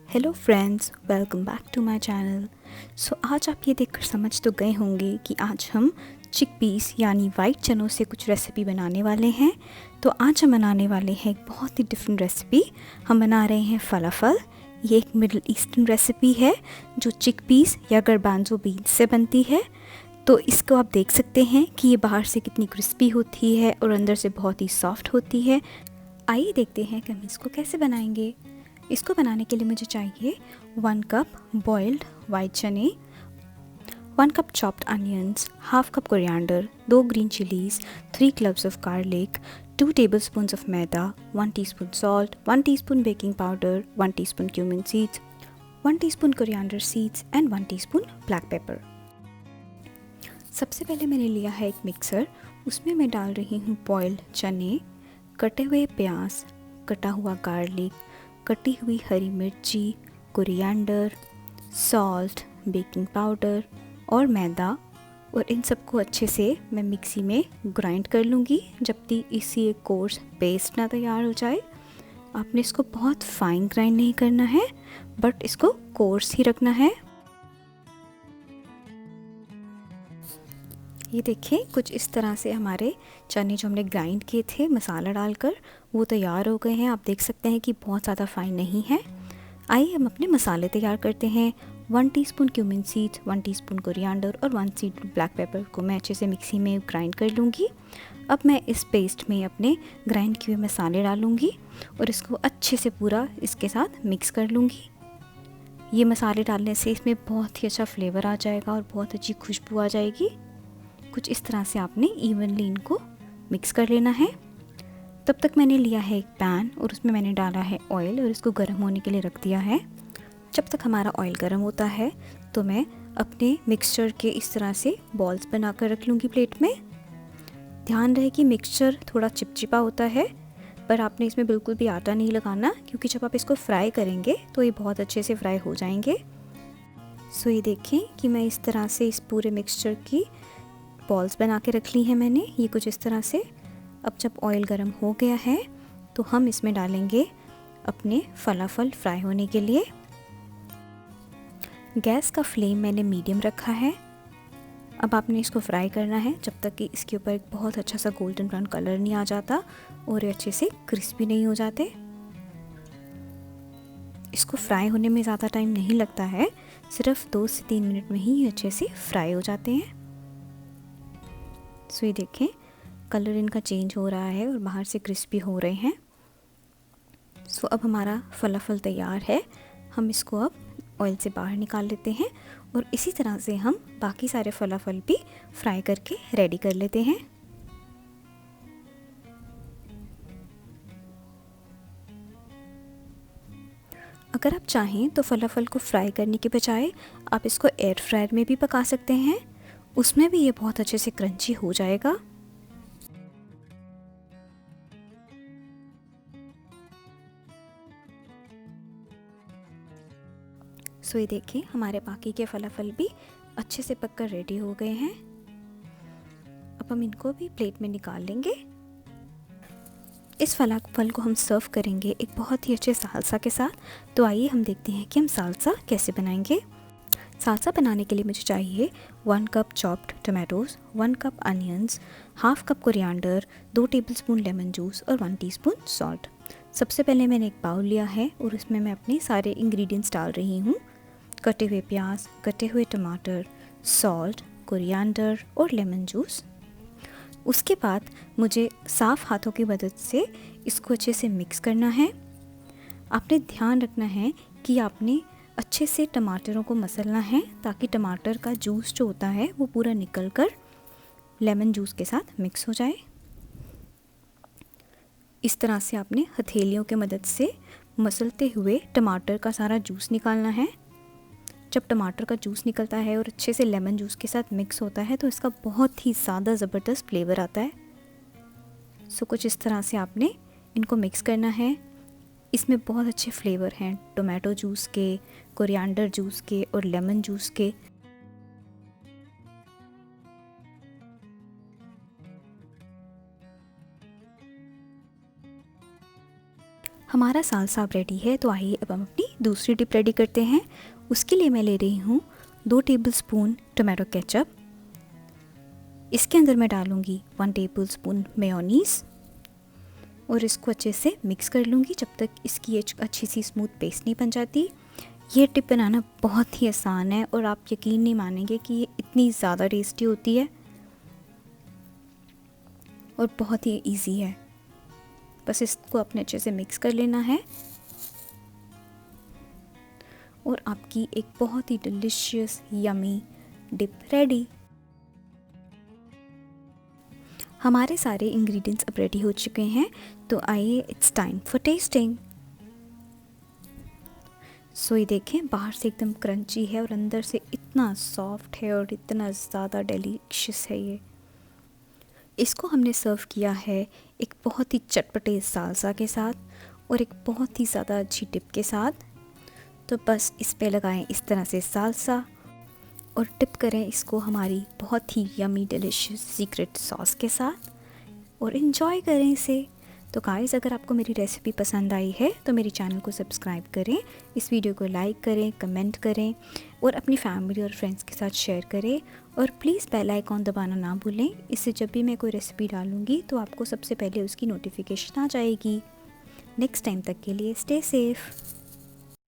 Hello friends, welcome back to my channel. आज आप ये देखकर समझ तो गए होंगे कि आज हम चिकपीस यानी वाइट चनों से कुछ रेसिपी बनाने वाले हैं। तो आज हम बनाने वाले हैं एक बहुत ही डिफरेंट रेसिपी। हम बना रहे हैं फलाफल। ये एक मिडल ईस्टर्न रेसिपी है जो चिकपीस या गर्बांजो बीन्स से बनती है। तो इसको आप देख सकते हैं कि ये बाहर से कितनी क्रिस्पी होती है और अंदर से बहुत ही सॉफ्ट होती है। आइए देखते हैं कि हम इसको कैसे बनाएंगे। इसको बनाने के लिए मुझे चाहिए 1 कप बॉइल्ड वाइट चने, 1 cup chopped onions, half cup coriander, 2 green chillies, 3 cloves of garlic, 2 tablespoons of maida, 1 teaspoon salt, 1 teaspoon baking powder, 1 teaspoon cumin seeds, 1 teaspoon coriander seeds and 1 teaspoon black pepper। सबसे पहले मैंने लिया है एक mixer. उसमें मैं डाल रही हूँ बॉइल्ड चने, कटे हुए प्याज, कटा हुआ गार्लिक, कटी हुई हरी मिर्ची, कोरिएंडर, सॉल्ट, बेकिंग पाउडर और मैदा, और इन सबको अच्छे से मैं मिक्सी में ग्राइंड कर लूँगी जब तक इसी एक कोर्स पेस्ट ना तैयार हो जाए। आपने इसको बहुत फाइन ग्राइंड नहीं करना है, बट इसको कोर्स ही रखना है। ये देखिए, कुछ इस तरह से हमारे चने जो हमने ग्राइंड किए थे मसाला डालकर वो तैयार हो गए हैं। आप देख सकते हैं कि बहुत ज़्यादा फाइन नहीं है। आइए हम अपने मसाले तैयार करते हैं। 1 teaspoon cumin seeds, 1 teaspoon coriander और 1 सीड ब्लैक पेपर को मैं अच्छे से मिक्सी में ग्राइंड कर लूँगी। अब मैं इस पेस्ट में अपने ग्राइंड किए हुए मसाले डालूँगी और इसको अच्छे से पूरा इसके साथ मिक्स कर लूँगी। ये मसाले डालने से इसमें बहुत ही अच्छा फ्लेवर आ जाएगा और बहुत अच्छी खुशबू आ जाएगी। कुछ इस तरह से आपने इवनली इनको मिक्स कर लेना है। तब तक मैंने लिया है एक पैन और उसमें मैंने डाला है ऑयल और इसको गर्म होने के लिए रख दिया है। जब तक हमारा ऑयल गर्म होता है तो मैं अपने मिक्सचर के इस तरह से बॉल्स बनाकर रख लूँगी प्लेट में। ध्यान रहे कि मिक्सचर थोड़ा चिपचिपा होता है, पर आपने इसमें बिल्कुल भी आटा नहीं लगाना, क्योंकि जब आप इसको फ्राई करेंगे तो ये बहुत अच्छे से फ्राई हो जाएंगे। ये देखें कि मैं इस तरह से इस पूरे मिक्सचर की बॉल्स बना के रख ली हैं मैंने, ये कुछ इस तरह से। अब जब ऑयल गर्म हो गया है तो हम इसमें डालेंगे अपने फलाफल फ्राई होने के लिए। गैस का फ्लेम मैंने मीडियम रखा है। अब आपने इसको फ्राई करना है जब तक कि इसके ऊपर एक बहुत अच्छा सा गोल्डन ब्राउन कलर नहीं आ जाता और ये अच्छे से क्रिस्पी नहीं हो जाते। इसको फ्राई होने में ज़्यादा टाइम नहीं लगता है, सिर्फ 2 से 3 मिनट में ही अच्छे से फ्राई हो जाते हैं। ये देखें, कलर इनका चेंज हो रहा है और बाहर से क्रिस्पी हो रहे हैं। अब हमारा फलाफल तैयार है। हम इसको अब ऑयल से बाहर निकाल लेते हैं और इसी तरह से हम बाकी सारे फलाफल भी फ्राई करके रेडी कर लेते हैं। अगर आप चाहें तो फलाफल को फ्राई करने के बजाय आप इसको एयर फ्रायर में भी पका सकते हैं, उसमें भी ये बहुत अच्छे से क्रंची हो जाएगा। ये देखिए, हमारे बाकी के फलाफल भी अच्छे से पककर रेडी हो गए हैं। अब हम इनको भी प्लेट में निकाल लेंगे। इस फलाफल को हम सर्व करेंगे एक बहुत ही अच्छे सालसा के साथ। तो आइए हम देखते हैं कि हम सालसा कैसे बनाएंगे। सालसा बनाने के लिए मुझे चाहिए 1 cup chopped tomatoes, 1 cup onions, half cup coriander, 2 tablespoon lemon juice और 1 टीस्पून सॉल्ट। सबसे पहले मैंने एक बाउल लिया है और उसमें मैं अपने सारे इंग्रेडिएंट्स डाल रही हूँ। कटे हुए प्याज, कटे हुए टमाटर, सॉल्ट, कोरिएंडर और लेमन जूस। उसके बाद मुझे साफ़ हाथों की मदद से इसको अच्छे से मिक्स करना है। आपने ध्यान रखना है कि आपने अच्छे से टमाटरों को मसलना है ताकि टमाटर का जूस जो होता है वो पूरा निकल कर लेमन जूस के साथ मिक्स हो जाए। इस तरह से आपने हथेलियों की मदद से मसलते हुए टमाटर का सारा जूस निकालना है। जब टमाटर का जूस निकलता है और अच्छे से लेमन जूस के साथ मिक्स होता है तो इसका बहुत ही ज़्यादा ज़बरदस्त फ्लेवर आता है। कुछ इस तरह से आपने इनको मिक्स करना है। इसमें बहुत अच्छे फ्लेवर हैं टोमेटो जूस के, कोरिएंडर जूस के और लेमन जूस के। हमारा सालसा अब रेडी है, तो आइए अब हम अपनी दूसरी डिप रेडी करते हैं। उसके लिए मैं ले रही हूँ 2 टेबलस्पून टोमेटो केचप। इसके अंदर मैं डालूँगी 1 टेबलस्पून मेयोनीज़ और इसको अच्छे से मिक्स कर लूँगी जब तक इसकी एक अच्छी सी स्मूथ पेस्ट नहीं बन जाती। ये डिप बनाना बहुत ही आसान है और आप यकीन नहीं मानेंगे कि ये इतनी ज़्यादा टेस्टी होती है और बहुत ही इजी है। बस इसको अपने अच्छे से मिक्स कर लेना है और आपकी एक बहुत ही डिलीशियस यमी डिप रेडी। हमारे सारे इंग्रेडिएंट्स अब रेडी हो चुके हैं, तो आइए इट्स टाइम फॉर टेस्टिंग। सो ये देखें, बाहर से एकदम क्रंची है और अंदर से इतना सॉफ्ट है और इतना ज़्यादा डिलीशियस है ये। इसको हमने सर्व किया है एक बहुत ही चटपटे सालसा के साथ और एक बहुत ही ज़्यादा अच्छी डिप के साथ। तो बस इस पे लगाएं इस तरह से सालसा और डिप करें इसको हमारी बहुत ही यमी डिलीशियस सीक्रेट सॉस के साथ और इन्जॉय करें इसे। तो गाइस, अगर आपको मेरी रेसिपी पसंद आई है तो मेरे चैनल को सब्सक्राइब करें, इस वीडियो को लाइक करें, कमेंट करें और अपनी फैमिली और फ्रेंड्स के साथ शेयर करें और प्लीज़ बेल आइकॉन दबाना ना भूलें। इससे जब भी मैं कोई रेसिपी डालूँगी तो आपको सबसे पहले उसकी नोटिफिकेशन आ जाएगी। नेक्स्ट टाइम तक के लिए स्टे सेफ़।